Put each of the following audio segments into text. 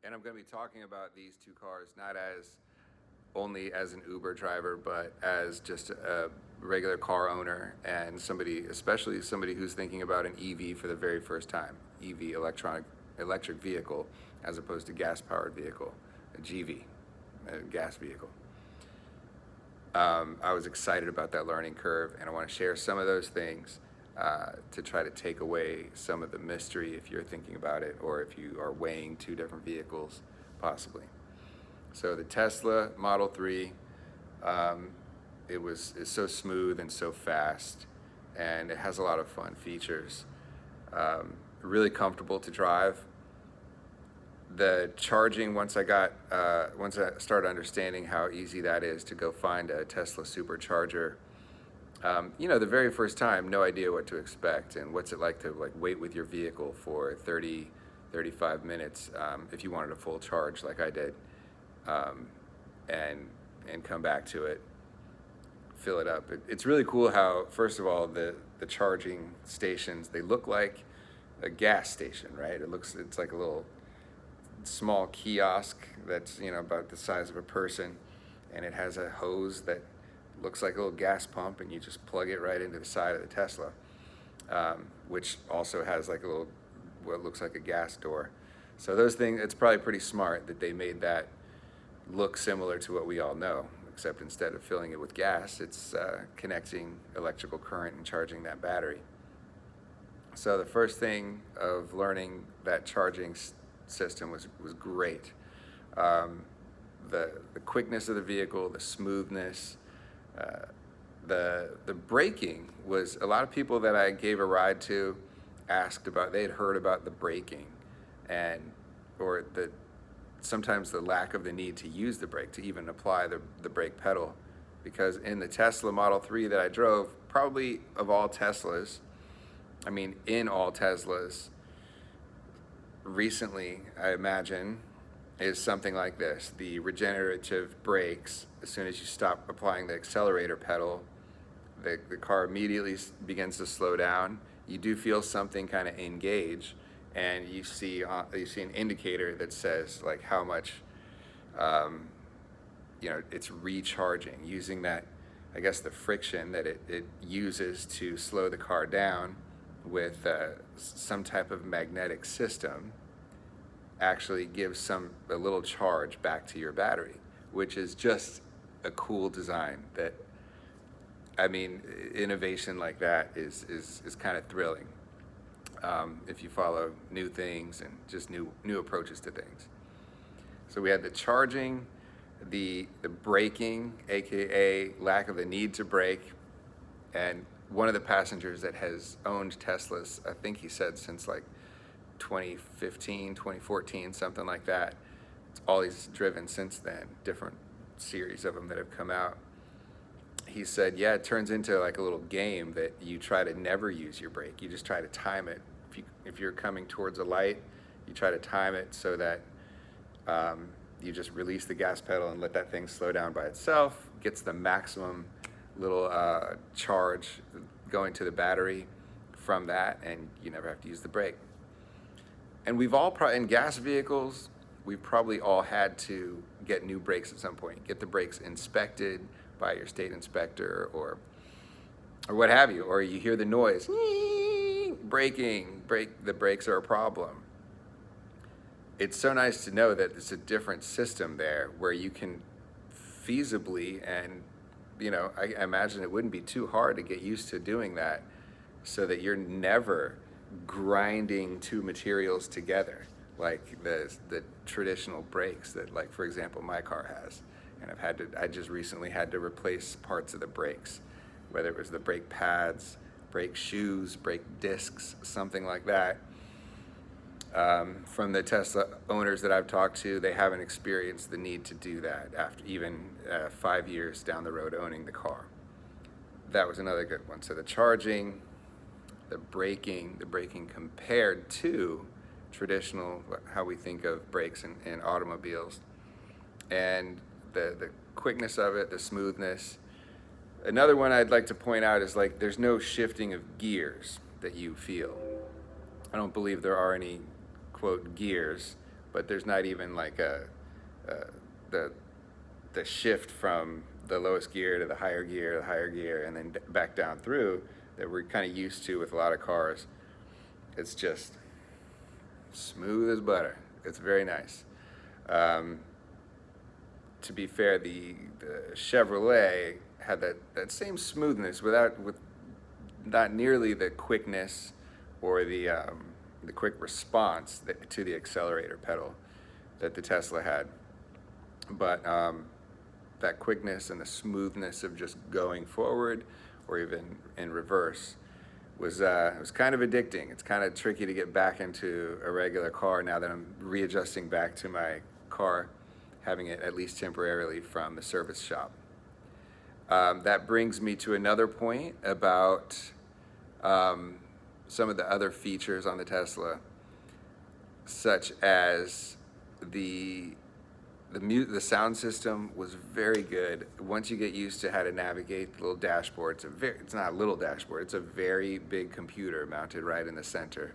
And I'm going to be talking about these two cars not as only as an Uber driver, but as just a regular car owner and somebody, especially somebody who's thinking about an EV for the very first time. EV, electric vehicle, as opposed to gas-powered vehicle, a GV, a gas vehicle. I was excited about that learning curve, and I want to share some of those things to try to take away some of the mystery if you're thinking about it, or if you are weighing two different vehicles, possibly. So the Tesla Model 3, it's so smooth and so fast, and it has a lot of fun features. Really comfortable to drive. The charging, once I started understanding how easy that is to go find a Tesla Supercharger, the very first time, no idea what to expect, and what's it like to wait with your vehicle for 30, 35 minutes if you wanted a full charge like I did, and come back to it, fill it up. It's really cool how, first of all, the charging stations, they look like a gas station, right? It's like a little small kiosk that's about the size of a person, and it has a hose that looks like a little gas pump, and you just plug it right into the side of the Tesla, which also has like a little, what looks like a gas door. So those things, it's probably pretty smart that they made that look similar to what we all know, except instead of filling it with gas, it's connecting electrical current and charging that battery. So the first thing of learning that charging system was great. The quickness of the vehicle, the smoothness, the braking was, a lot of people that I gave a ride to asked about, they had heard about the braking, or sometimes the lack of the need to use the brake, to even apply the brake pedal, because in the Tesla Model 3 that I drove, probably of all Teslas, in all Teslas recently, I imagine, is something like this. The regenerative brakes, as soon as you stop applying the accelerator pedal, the car immediately begins to slow down. You do feel something kind of engage, and you see an indicator that says like how much it's recharging, using that, I guess, the friction that it uses to slow the car down with some type of magnetic system, actually gives a little charge back to your battery, which is just a cool design. That, innovation like that is kind of thrilling if you follow new things and just new approaches to things. So we had the charging, the braking, aka lack of the need to brake, and one of the passengers that has owned Teslas, I think he said since like 2015, 2014, something like that. It's all he's driven since then, different series of them that have come out. He said, yeah, it turns into like a little game that you try to never use your brake. You just try to time it. If you're coming towards a light, you try to time it so that you just release the gas pedal and let that thing slow down by itself, gets the maximum little charge going to the battery from that, and you never have to use the brake. And we've all in gas vehicles, we've probably all had to get new brakes at some point, get the brakes inspected by your state inspector or what have you, or you hear the noise, braking, the brakes are a problem. It's so nice to know that it's a different system there where you can feasibly, and I imagine it wouldn't be too hard to get used to doing that, so that you're never grinding two materials together like the traditional brakes that, like, for example, my car has. And I just recently had to replace parts of the brakes, whether it was the brake pads, brake shoes, brake discs, something like that. From the Tesla owners that I've talked to, they haven't experienced the need to do that after even 5 years down the road owning the car. That was another good one. So the charging, the braking compared to traditional, how we think of brakes in automobiles, and the quickness of it, the smoothness. Another one I'd like to point out is, like, there's no shifting of gears that you feel. I don't believe there are any, quote, gears but there's not even like the the shift from the lowest gear to the higher gear, and then back down through that we're kind of used to with a lot of cars. It's just smooth as butter. It's very nice. Um, to be fair, the Chevrolet had that same smoothness with not nearly the quickness or the quick response to the accelerator pedal that the Tesla had. But that quickness and the smoothness of just going forward or even in reverse was kind of addicting. It's kind of tricky to get back into a regular car now that I'm readjusting back to my car, having it at least temporarily from the service shop. That brings me to another point about some of the other features on the Tesla, such as the sound system was very good. Once you get used to how to navigate the little dashboard, it's not a little dashboard, it's a very big computer mounted right in the center.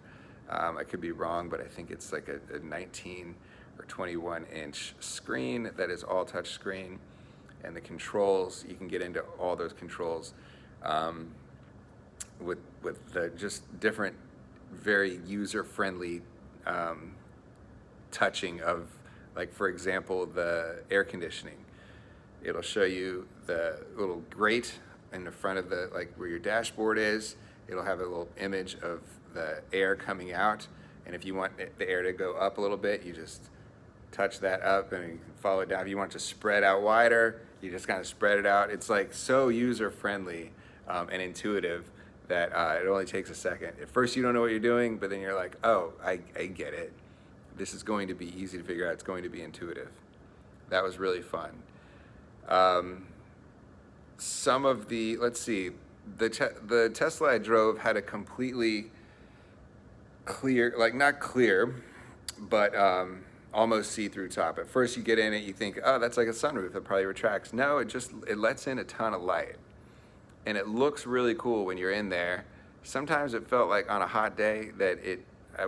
I could be wrong, but I think it's like a 19 or 21 inch screen that is all touch screen, and the controls, you can get into all those controls with the just different, very user-friendly touching of, like, for example, the air conditioning. It'll show you the little grate in the front of the, like, where your dashboard is. It'll have a little image of the air coming out, and if you want the air to go up a little bit, you just touch that up and you can follow it down. If you want to spread out wider, you just kind of spread it out. It's like so user-friendly and intuitive that it only takes a second. At first you don't know what you're doing, but then you're like, oh, I get it. This is going to be easy to figure out. It's going to be intuitive. That was really fun. Some of the, let's see, the Tesla I drove had a completely clear, like not clear, but almost see-through top. At first you get in it, you think, oh, that's like a sunroof that probably retracts. No, it lets in a ton of light. And it looks really cool when you're in there. Sometimes it felt like on a hot day that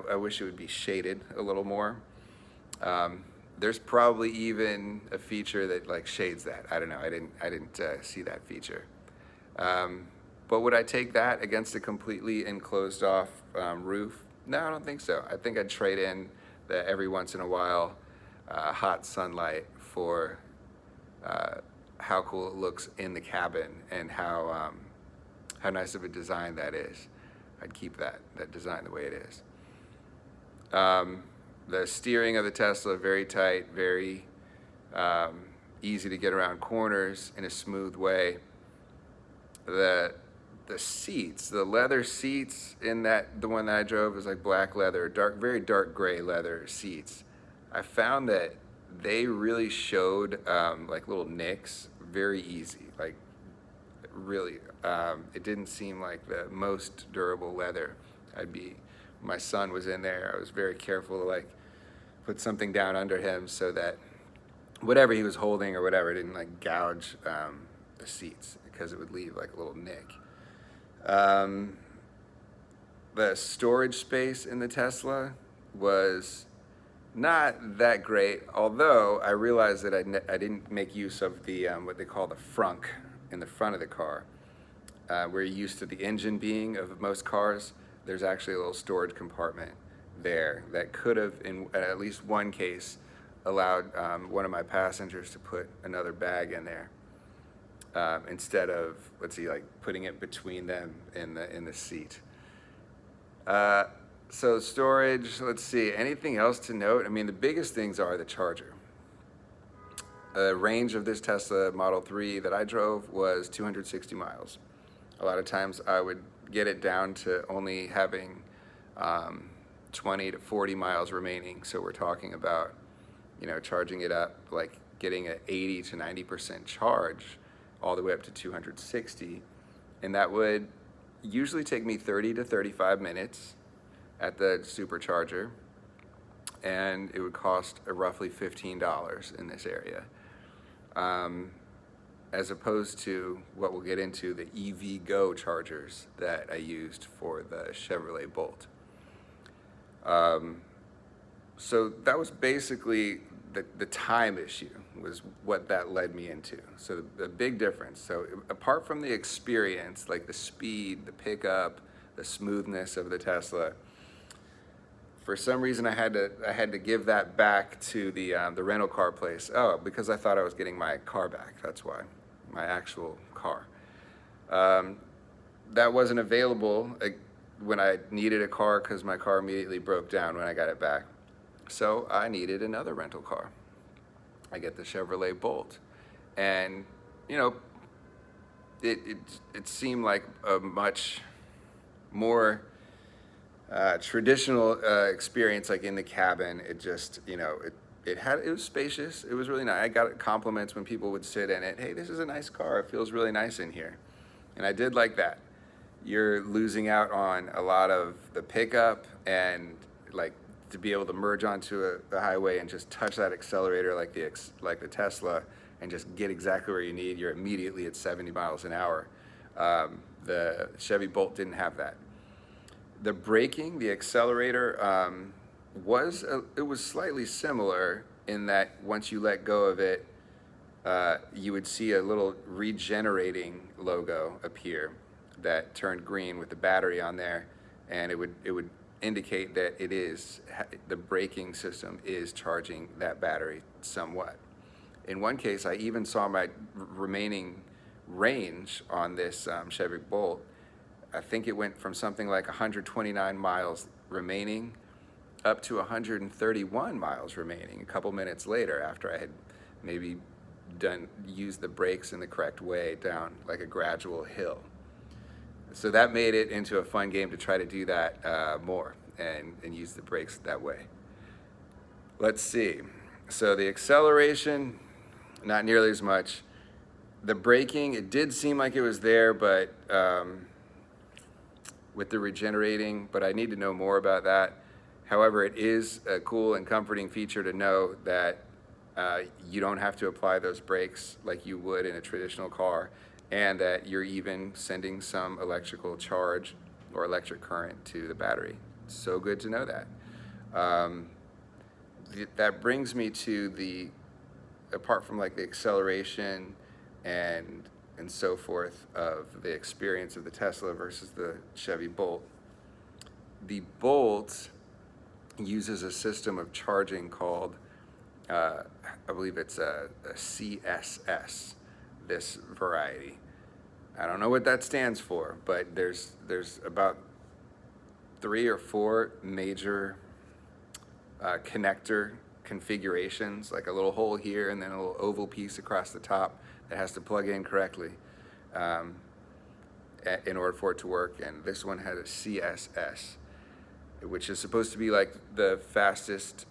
I wish it would be shaded a little more. There's probably even a feature that like shades that. I don't know. I didn't see that feature. But would I take that against a completely enclosed off roof? No, I don't think so. I think I'd trade in the every once in a while hot sunlight for how cool it looks in the cabin and how nice of a design that is. I'd keep that design the way it is. The steering of the Tesla, very tight, very easy to get around corners in a smooth way. The seats, the leather seats in the one that I drove was like black leather, very dark gray leather seats. I found that they really showed like little nicks very easy, like really. It didn't seem like the most durable leather. My son was in there. I was very careful to like put something down under him so that whatever he was holding or whatever didn't like gouge the seats, because it would leave like a little nick. The storage space in the Tesla was not that great, although I realized that I didn't make use of the what they call the frunk in the front of the car. We're used to the engine being of most cars. There's actually a little storage compartment there that could have, in at least one case, allowed one of my passengers to put another bag in there instead of, let's see, like putting it between them in the seat. So storage, let's see, anything else to note? I mean, the biggest things are the charger. The range of this Tesla Model 3 that I drove was 260 miles. A lot of times I would get it down to only having 20 to 40 miles remaining. So we're talking about, charging it up, like getting an 80 to 90% charge all the way up to 260. And that would usually take me 30 to 35 minutes at the Supercharger. And it would cost roughly $15 in this area. As opposed to what we'll get into, the EV Go chargers that I used for the Chevrolet Bolt. So that was basically the time issue was what that led me into. So the big difference. So apart from the experience, like the speed, the pickup, the smoothness of the Tesla, for some reason I had to give that back to the rental car place. Oh, because I thought I was getting my car back. That's why, my actual car. That wasn't available when I needed a car because my car immediately broke down when I got it back. So I needed another rental car. I get the Chevrolet Bolt, and you know, it seemed like a much more traditional experience, like in the cabin. It just, you know, it was spacious. It was really nice. I got compliments when people would sit in it. Hey, this is a nice car. It feels really nice in here, and I did like that. You're losing out on a lot of the pickup and like to be able to merge onto a highway and just touch that accelerator like the Tesla and just get exactly where you need. You're immediately at 70 miles an hour. The Chevy Bolt didn't have that. The braking, the accelerator, it was slightly similar in that once you let go of it, you would see a little regenerating logo appear that turned green with the battery on there, and it would indicate that the braking system is charging that battery somewhat. In one case, I even saw my remaining range on this Chevy Bolt. I think it went from something like 129 miles remaining up to 131 miles remaining a couple minutes later after I had maybe used the brakes in the correct way down like a gradual hill. So that made it into a fun game to try to do that more and use the brakes that way. Let's see. So the acceleration, not nearly as much. The braking, it did seem like it was there, but with the regenerating, but I need to know more about that. However, it is a cool and comforting feature to know that you don't have to apply those brakes like you would in a traditional car, and that you're even sending some electrical charge or electric current to the battery. So good to know that. That brings me to apart from like the acceleration and so forth of the experience of the Tesla versus the Chevy Bolt. The Bolt uses a system of charging called, I believe it's a CSS, this variety. I don't know what that stands for, but there's about 3 or 4 major connector configurations, like a little hole here and then a little oval piece across the top that has to plug in correctly in order for it to work. And this one has a CSS, which is supposed to be like the fastest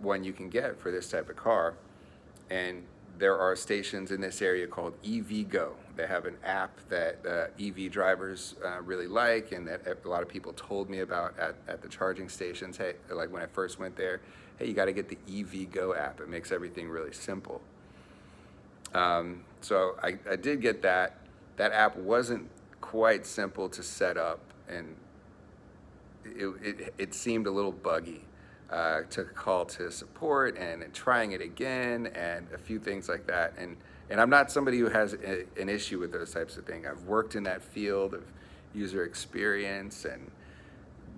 one you can get for this type of car. And there are stations in this area called EVgo. They have an app that EV drivers really like, and that a lot of people told me about at the charging stations. Hey, like when I first went there, hey, you got to get the EVgo app. It makes everything really simple. So I did get that. That app wasn't quite simple to set up, and it seemed a little buggy. Took a call to support and trying it again and a few things like that. And I'm not somebody who has an issue with those types of things. I've worked in that field of user experience and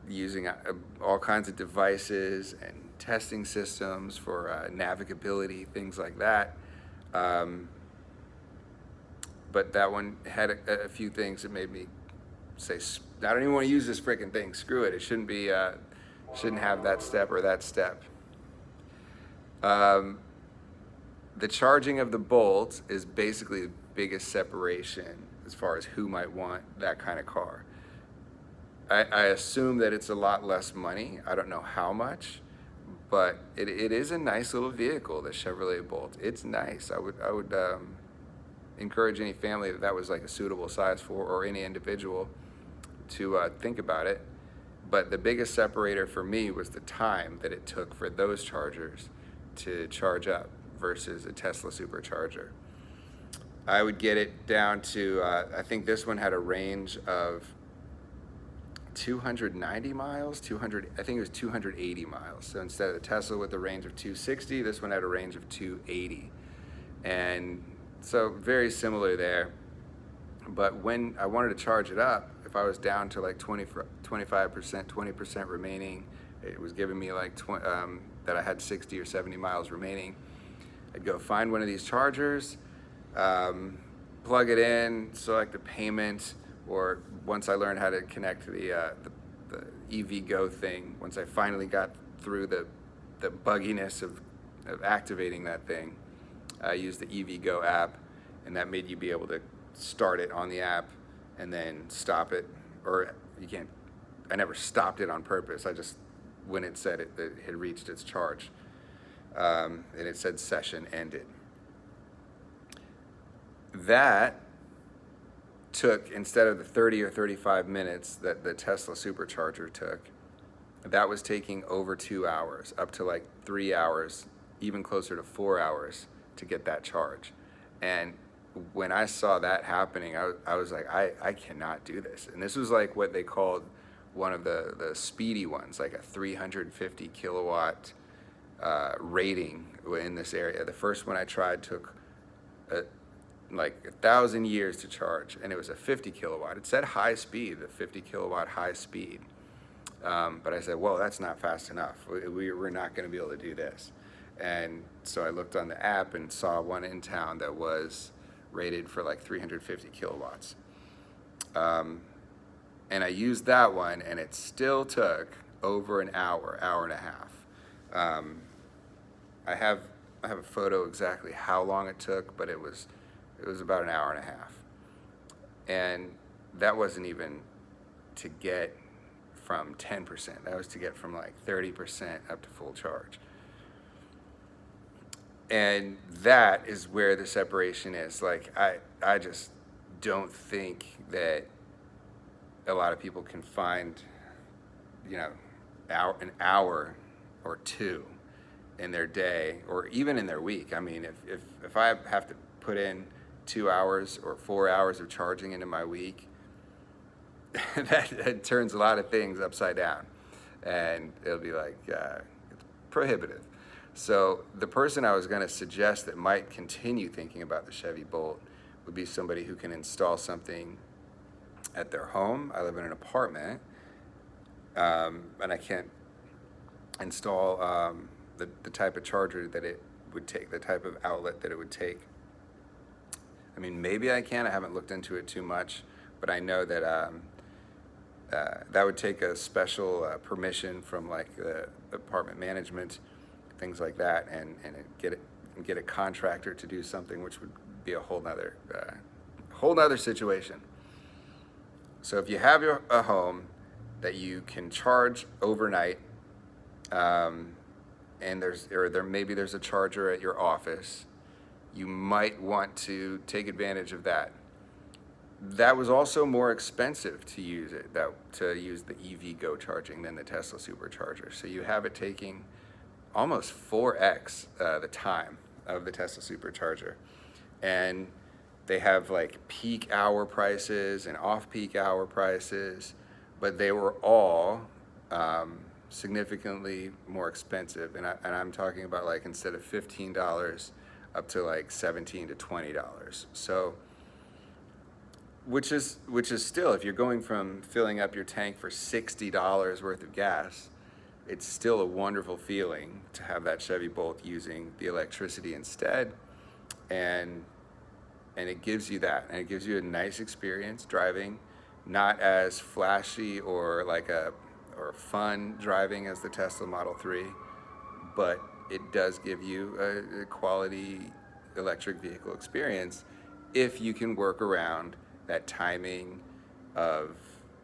using all kinds of devices and testing systems for navigability, things like that. But that one had a few things that made me say, I don't even want to use this freaking thing. Screw it. It shouldn't be. Shouldn't have that step or that step. The charging of the Bolt is basically the biggest separation as far as who might want that kind of car. I assume that it's a lot less money. I don't know how much, but it is a nice little vehicle, the Chevrolet Bolt. It's nice. I would encourage any family that was like a suitable size for, or any individual, to think about it. But the biggest separator for me was the time that it took for those chargers to charge up versus a Tesla Supercharger. I would get it down to, I think this one had a range of 290 miles, 200, I think it was 280 miles. So instead of the Tesla with a range of 260, this one had a range of 280. And so very similar there. But when I wanted to charge it up, if I was down to like 25%, 20% remaining, it was giving me like that I had 60 or 70 miles remaining. I'd go find one of these chargers, plug it in, select the payment, or once I learned how to connect to the EV Go thing, once I finally got through the bugginess of activating that thing, I used the EV Go app, and that made you be able to start it on the app and then stop it, or you can't. I never stopped it on purpose. I just, when it said it had reached its charge, and it said session ended. That took, instead of the 30 or 35 minutes that the Tesla Supercharger took, that was taking over 2 hours, up to like 3 hours, even closer to 4 hours to get that charge. And when I saw that happening, I was like, I cannot do this. And this was like what they called one of the speedy ones, like a 350 kilowatt rating in this area. The first one I tried took like 1,000 years to charge, and it was a 50 kilowatt. It said high speed, the 50 kilowatt high speed. But I said, well, that's not fast enough. We're not going to be able to do this. And so I looked on the app and saw one in town that was rated for like 350 kilowatts. And I used that one, and it still took over an hour, hour and a half. I have a photo exactly how long it took, but it was about an hour and a half. And that wasn't even to get from 10%. That was to get from like 30% up to full charge. And that is where the separation is. Like, I just don't think that a lot of people can find, an hour or two in their day, or even in their week. I mean, if I have to put in 2 hours or 4 hours of charging into my week, that turns a lot of things upside down, and it'll be like it's prohibitive. So the person I was going to suggest that might continue thinking about the Chevy Bolt would be somebody who can install something at their home. I live in an apartment, and I can't install the type of charger that it would take, the type of outlet that it would take. I mean, maybe I can. I haven't looked into it too much, but I know that that would take a special permission from like the apartment management, things like that, and get a contractor to do something, which would be a whole nother situation. So if you have a home that you can charge overnight, and maybe there's a charger at your office, you might want to take advantage of that. That was also more expensive to use the EV Go charging than the Tesla Supercharger. So you have it taking almost 4x the time of the Tesla Supercharger. And they have like peak hour prices and off-peak hour prices, but they were all significantly more expensive. And I'm talking about like instead of $15 up to like $17 to $20. So, which is still, if you're going from filling up your tank for $60 worth of gas, it's still a wonderful feeling to have that Chevy Bolt using the electricity instead, and it gives you that, and it gives you a nice experience driving, not as flashy or fun driving as the Tesla Model 3, but it does give you a quality electric vehicle experience if you can work around that timing of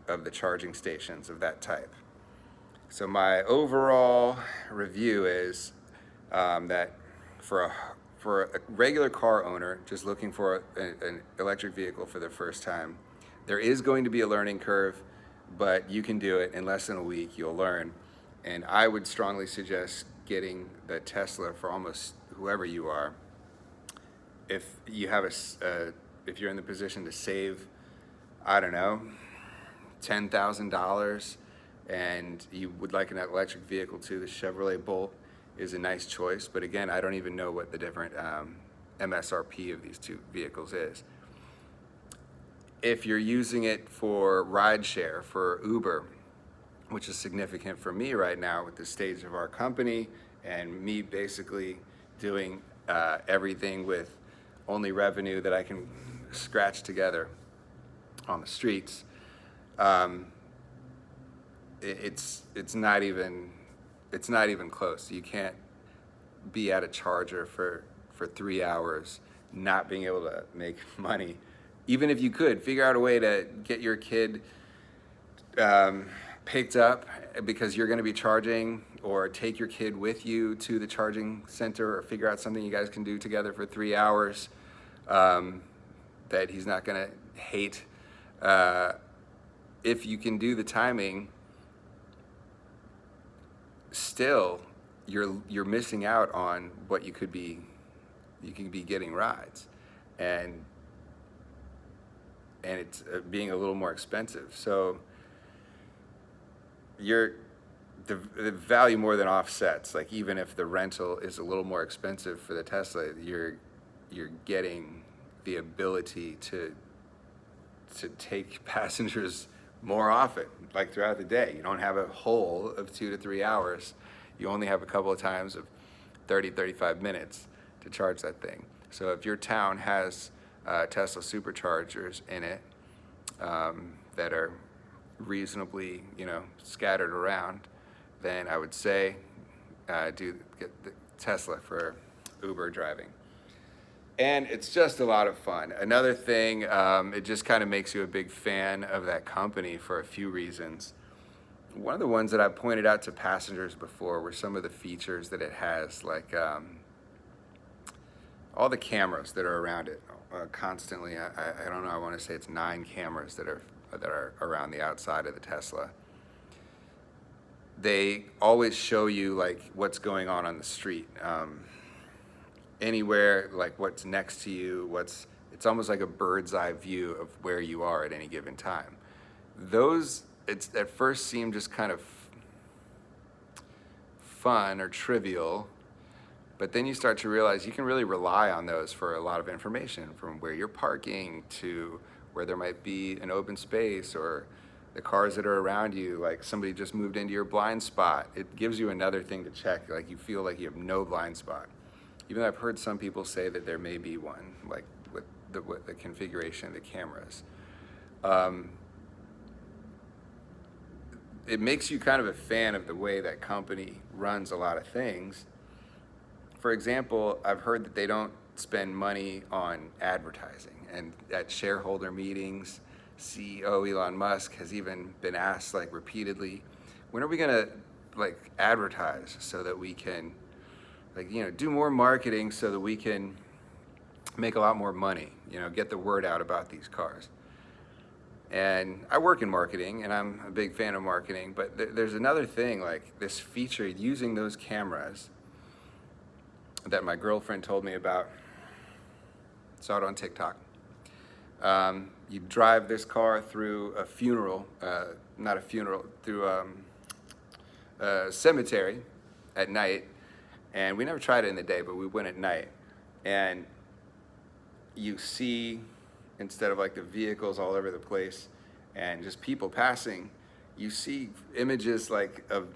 the charging stations of that type. So my overall review is that for a regular car owner just looking for an electric vehicle for the first time, there is going to be a learning curve, but you can do it in less than a week. You'll learn, and I would strongly suggest getting the Tesla for almost whoever you are. If you have if you're in the position to save, I don't know, $10,000 and you would like an electric vehicle too, the Chevrolet Bolt is a nice choice. But again, I don't even know what the different MSRP of these two vehicles is. If you're using it for rideshare, for Uber, which is significant for me right now with the stage of our company and me basically doing everything with only revenue that I can scratch together on the streets, it's not even close. You can't be at a charger for 3 hours not being able to make money. Even if you could figure out a way to get your kid picked up because you're going to be charging, or take your kid with you to the charging center, or figure out something you guys can do together for 3 hours that he's not going to hate. If you can do the timing, still you're missing out on what you can be getting rides, and it's being a little more expensive. So the value more than offsets. Like, even if the rental is a little more expensive for the Tesla, you're getting the ability to take passengers more often, like throughout the day. You don't have a hole of 2 to 3 hours. You only have a couple of times of 35 minutes to charge that thing. So if your town has Tesla Superchargers in it that are reasonably, scattered around, then I would say get the Tesla for Uber driving. And it's just a lot of fun. Another thing, it just kind of makes you a big fan of that company for a few reasons. One of the ones that I pointed out to passengers before were some of the features that it has, like all the cameras that are around it constantly. I don't know, I want to say it's 9 cameras that are around the outside of the Tesla. They always show you like what's going on the street. Anywhere, like what's next to you, it's almost like a bird's eye view of where you are at any given time. Those, it's at first seem just kind of fun or trivial, but then you start to realize you can really rely on those for a lot of information, from where you're parking to where there might be an open space, or the cars that are around you, like somebody just moved into your blind spot. It gives you another thing to check, like you feel like you have no blind spot. Even though I've heard some people say that there may be one, like with the configuration of the cameras. It makes you kind of a fan of the way that company runs a lot of things. For example, I've heard that they don't spend money on advertising, and at shareholder meetings, CEO Elon Musk has even been asked like repeatedly, when are we gonna like advertise so that we can do more marketing so that we can make a lot more money, get the word out about these cars. And I work in marketing, and I'm a big fan of marketing, but there's another thing, like this feature using those cameras that my girlfriend told me about. Saw it on TikTok. You drive this car through a funeral, through a cemetery at night. And we never tried it in the day, but we went at night. And you see, instead of like the vehicles all over the place and just people passing, you see images like of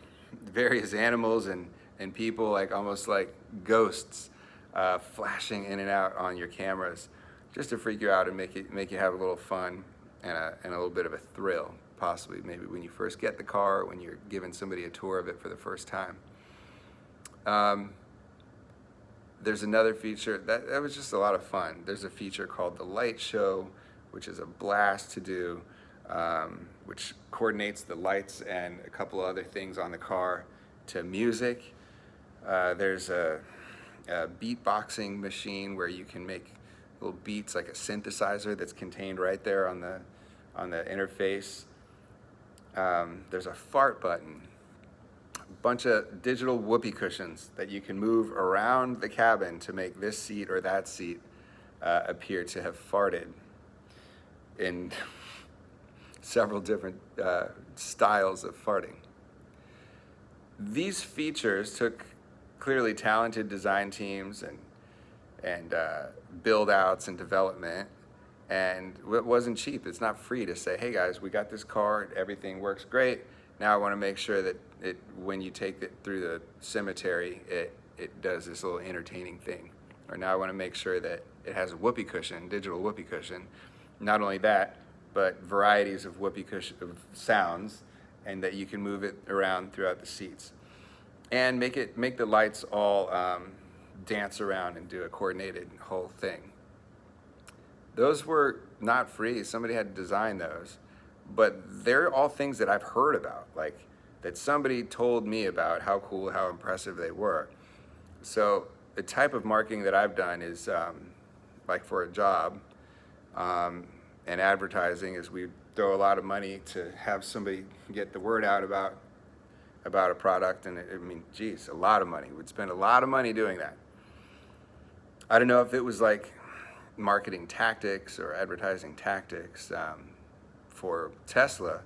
various animals and people, like almost like ghosts flashing in and out on your cameras, just to freak you out and make you have a little fun and a little bit of a thrill, possibly maybe when you first get the car, or when you're giving somebody a tour of it for the first time. There's another feature that was just a lot of fun. There's a feature called the light show, which is a blast to do, which coordinates the lights and a couple other things on the car to music. There's a beatboxing machine where you can make little beats, like a synthesizer that's contained right there on the interface. There's a fart button. Bunch of digital whoopee cushions that you can move around the cabin to make this seat or that seat appear to have farted in several different styles of farting. These features took clearly talented design teams and build outs and development, and it wasn't cheap. It's not free to say, hey guys, we got this car, everything works great. Now I want to make sure that when you take it through the cemetery, it does this little entertaining thing. Or now I want to make sure that it has a whoopee cushion, digital whoopee cushion. Not only that, but varieties of whoopee cushion of sounds, and that you can move it around throughout the seats, and make the lights all dance around and do a coordinated whole thing. Those were not free. Somebody had to design those, but they're all things that I've heard about, like that somebody told me about how cool, how impressive they were. So the type of marketing that I've done is like for a job, and advertising is we throw a lot of money to have somebody get the word out about a product, and I mean, geez, a lot of money. We'd spend a lot of money doing that. I don't know if it was like marketing tactics or advertising tactics for Tesla,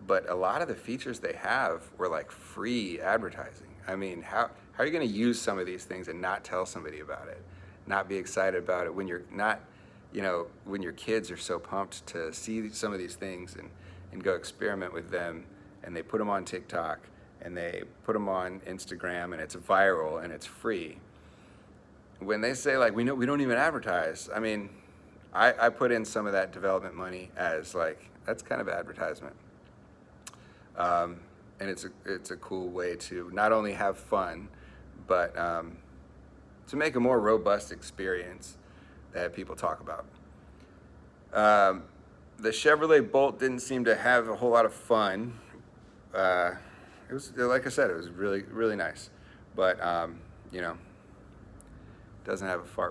but a lot of the features they have were like free advertising. I mean, how are you going to use some of these things and not tell somebody about it, not be excited about it when you're not, when your kids are so pumped to see some of these things and go experiment with them, and they put them on TikTok and they put them on Instagram and it's viral and it's free. When they say like, we don't even advertise, I mean, I put in some of that development money as like, that's kind of advertisement. And it's a cool way to not only have fun, but to make a more robust experience that people talk about. The Chevrolet Bolt didn't seem to have a whole lot of fun. It was, like I said, it was really, really nice, but doesn't have a fart